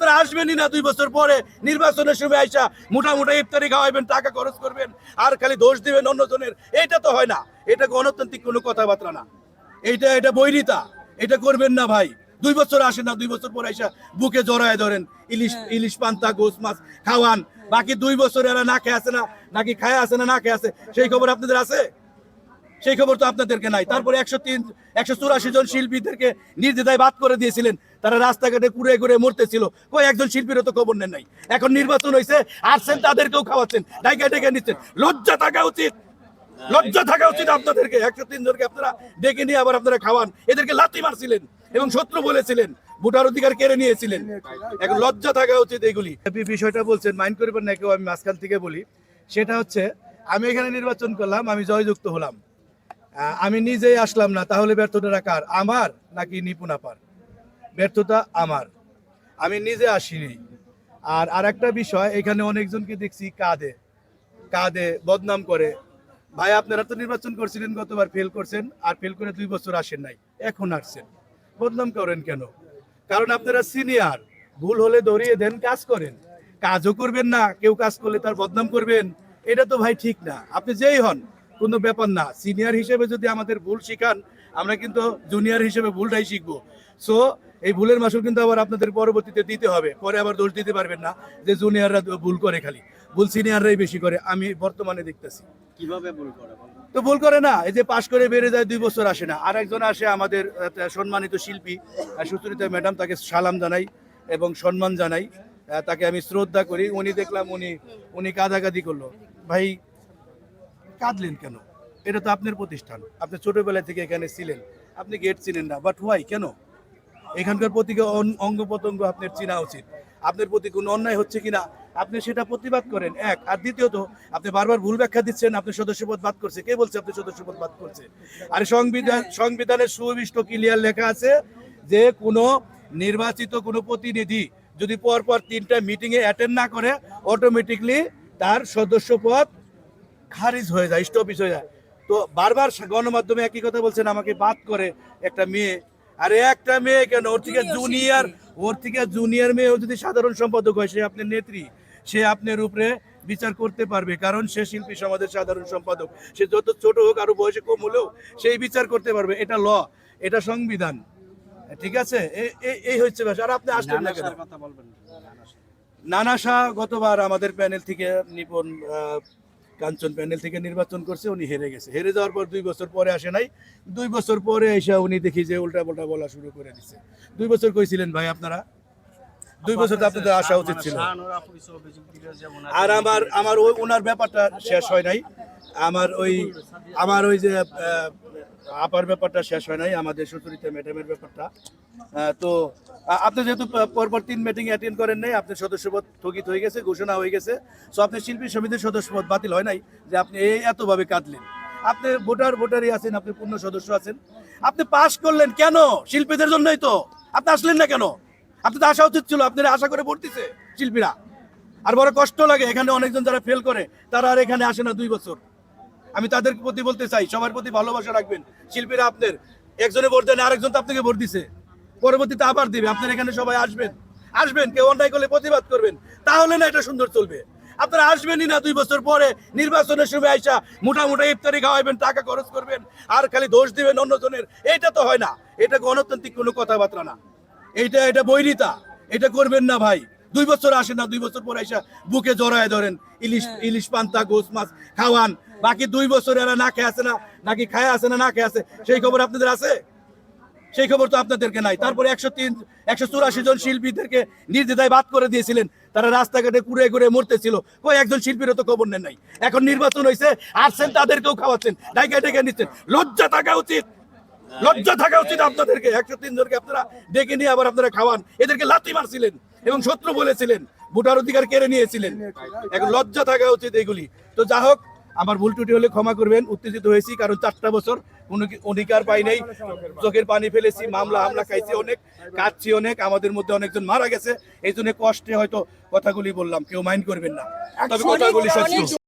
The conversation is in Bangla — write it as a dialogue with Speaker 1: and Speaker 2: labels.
Speaker 1: আপনারা আসবেনই না 2 বছর পরে নির্বাচনের সময় আইসা মোটামুটি ইফতারি খাওয়াইবেন, টাকা খরচ করবেন আর খালি দোষ দিবেন অন্যজনের। এটা তো হয় না, এটা গণতান্ত্রিক কোনো কথাবার্তা না, এটা বৈরিতা, এটা করবেন না ভাই। 2 বছর আসেন না, 2 বছর পর আইসা বুকে জড়ায় ধরেন, ইলিশ পান্তা গোস মাছ খাওয়ান, বাকি 2 বছর এরা না খেয়ে আছে না, নাকি খায় আছে না না খেয়ে আছে, সেই খবর আপনাদের আছে? সেই খবর তো আপনাদেরকে নাই। তারপরে 184 জন শিল্পীদেরকে নির্দ্বিধায় বাদ করে দিয়েছিলেন, তারা রাস্তাঘাটে কুড়ে ঘুরে মরতেছিল, কই একজন শিল্পীরও তো খবর নেন নাই। এখন নির্বাচন হয়েছে, আসছেন তাদেরকেও খাওয়াচ্ছেন, ডাইকা ডেকে নিচ্ছেন। লজ্জা থাকা উচিত, লজ্জা থাকা উচিত আপনাদেরকে। 103 জনকে আপনারা ডেকে নিয়ে আবার আপনারা খাওয়ান, এদেরকে লাথি মারছিলেন এবং শত্রু বলেছিলেন, ভোটার অধিকার কেড়ে নিয়েছিলেন। এখন লজ্জা থাকা উচিত এগুলি। বিষয়টা বলছেন, মাইন্ড করবেন না কেউ, আমি মাঝখান থেকে বলি। সেটা হচ্ছে, আমি এখানে নির্বাচন করলাম, আমি জয়যুক্ত হলাম, আমি নিজেই আসলাম না, তাহলে ব্যর্থতা কার? আমার নাকি নিপুণ আপার? ব্যর্থতা আমার, আমি নিজে আসিনি। আর একটা বিষয়, এখানে অনেকজনকে দেখছি কাঁদে বদনাম করে। ভাই আপনারা তো নির্বাচন করছিলেন, গতবার ফেল করছেন, আর ফেল করে 2 বছর আসেন নাই, এখন আসছেন, বদনাম করেন কেন? কারণ আপনারা সিনিয়র, ভুল হলে ধরিয়ে দেন, কাজ করেন। কাজও করবেন না, কেউ কাজ করলে তার বদনাম করবেন, এটা তো ভাই ঠিক না। আপনি যেই হন কোনো ব্যাপার না, সিনিয়র হিসেবে যদি আমাদের ভুল শিখান, আমরা কিন্তু জুনিয়র হিসেবে ভুলটাই শিখবো। সো এই ভুলের মাসুল কিন্তু আবার আপনাদের পরবর্তীতে দিতে হবে, পরে আবার দোষ দিতে পারবেন না যে জুনিয়ররা ভুল করে, খালি ভুল সিনিয়ররাই বেশি করে। আমি বর্তমানে দেখতেছি
Speaker 2: কিভাবে ভুল করে,
Speaker 1: তো ভুল করে না, এই যে পাশ করে বেড়ে যায় 2 বছর আসে না। আর একজন আসে, আমাদের সম্মানিত শিল্পী সুচরিতা ম্যাডাম, তাকে সালাম জানাই এবং সম্মান জানাই, তাকে আমি শ্রদ্ধা করি। উনি দেখলাম উনি কাঁদাকাঁদি করলো। ভাই কাঁদলেন কেন? এটা তো আপনার প্রতিষ্ঠান, আপনি ছোটবেলা থেকে এখানে ছিলেন, আপনি গেট চিনেন না, বাট হোয়াই, কেন? এখানকার প্রতিটা অঙ্গ প্রত্যঙ্গ আপনার চেনা উচিত। আপনার প্রতি কোনো অন্যায় হচ্ছে কিনা আপনি সেটা প্রতিবাদ করেন, এক। আর দ্বিতীয়ত, আপনি বারবার ভুল ব্যাখ্যা দিচ্ছেন, আপনি সদস্যপদ বাদ করছে। কে বলছে আপনি সদস্যপদ বাদ করছে? আর সংবিধানের সুবিষ্ট ক্লিয়ার লেখা আছে যে কোনো নির্বাচিত কোনো প্রতিনিধি যদি পরপর 3টা মিটিংয়ে অ্যাটেন্ড না করে, অটোমেটিকলি তার সদস্যপদ খারিজ হয়ে যায়, স্টপিস হয়ে যায়। তো বারবার গণমাধ্যমে একই কথা বলছেন, আমাকে বাদ করে একটা মেয়ে। আরে একটা মেয়ে কেন, ওর থেকে জুনিয়র মেয়ে যদি সাধারণ সম্পাদক হয়, সে আপনার নেত্রী, সে আপনার উপরে বিচার করতে পারবে, কারণ সে শিল্পী সমাজের সাধারণ সম্পাদক। সে যত ছোট হোক, আরো বয়সে কম হলেও সেই বিচার করতে পারবে। এটা ল, এটা সংবিধান, ঠিক আছে? এই হচ্ছে ব্যাপার। আর আপনি আসলেন না কেন? নানা শাহ গতবার আমাদের প্যানেল থেকে, নিপুণ কাঞ্চন প্যানেল থেকে নির্বাচন করছে, উনি হেরে গেছে। হেরে যাওয়ার পর 2 বছর পরে আসে নাই, 2 বছর পরে এসে উনি দেখি যে উল্টা পাল্টা বলা শুরু করে দিচ্ছে। 2 বছর কইছিলেন ভাই আপনারা? 2 বছর তো আপনাদের আসা উচিত ছিল। আর আমার ওনার ব্যাপারটা শেষ হয় নাই, আমার ওই যে আপার ব্যাপারটা শেষ হয় নাই, আমাদের সুচরিতা ম্যাডামের ব্যাপারটা। তো আপনি যেহেতু পরপর 3 মিটিং অ্যাটেন্ড করেন নাই, আপনার সদস্যপদ স্থগিত হয়ে গেছে, ঘোষণা হয়ে গেছে। সো আপনার শিল্পী সমিতির সদস্যপদ বাতিল হয় নাই যে আপনি এতভাবে কাঁদলেন। আপনি ভোটারই আছেন, আপনি পূর্ণ সদস্য আছেন। আপনি পাস করলেন কেন? শিল্পীদের জন্যই তো। আপনি আসলেন না কেন? আপনি তো আসা উচিত ছিল, আপনারা আশা করে ভোট দিছে শিল্পীরা। আর বড় কষ্ট লাগে, এখানে অনেকজন যারা ফেল করে তারা আর এখানে আসে না 2 বছর। আমি তাদের প্রতি বলতে চাই, সবার প্রতি ভালোবাসা রাখবেন। শিল্পীরা আপনার, একজনে ভোট দেন, আরেকজন তো আপনাকে ভোট দিছে, পরবর্তীতে আবার দিবে। আপনার এখানে সবাই আসবেন, কেউ অন্যায় করলে প্রতিবাদ করবেন, তাহলে না এটা সুন্দর চলবে। আপনারা আসবেনই না 2 বছর পরে নির্বাচনের সময় আইসা মোটামুটি ইফতারি খাওয়াইবেন, টাকা খরচ করবেন আর খালি দোষ দিবেন অন্যজনের। এটা তো হয় না, এটা গণতান্ত্রিক কোনো কথাবার্তা না, এটা বৈরিতা, এটা করবেন না ভাই। 2 বছর আসেন না, 2 বছর পর আইসা বুকে জড়ায় ধরেন, ইলিশ পান্তা গোস মাছ খাওয়ান, বাকি 2 বছর এরা না খেয়ে আছে না, নাকি খায় আছে না না খেয়ে আছে, সেই খবর আপনাদের আছে? সেই খবর তো আপনাদেরকে নাই। তারপরে 184 জন শিল্পীদেরকে নির্দ্বিধায় বাদ করে দিয়েছিলেন, তারা রাস্তাঘাটে কুড়ে ঘুরে মরতেছিল, কই একজন শিল্পীরও তো খবর নেন নাই। এখন নির্বাচন হয়েছে, আসছেন তাদেরকেও খাওয়াচ্ছেন, ডাইকা ডেকে নিচ্ছেন। লজ্জা থাকা উচিত, লজ্জা থাকা উচিত আপনাদেরকে। 103 জনকে আপনারা ডেকে নিয়ে আবার আপনারা খাওয়ান, এদেরকে লাথি মারছিলেন এবং শত্রু বলেছিলেন, ভোটার অধিকার কেড়ে নিয়েছিলেন। এখন লজ্জা থাকা উচিত এগুলি। তো যা হোক, আমার ভুল ত্রুটি হলে ক্ষমা করবেন, উত্তেজিত হয়েছি, কারণ 4টা বছর কোনো অধিকার পাই নাই, চোখের পানি ফেলেছি, হামলা খাইছি অনেক, কাঁদছি অনেক, আমাদের মধ্যে অনেকজন মারা গেছে, এই জন্য কষ্টে হয়তো কথাগুলি বললাম, কেউ মাইন্ড করবেন না, তবে কথাগুলি সত্য।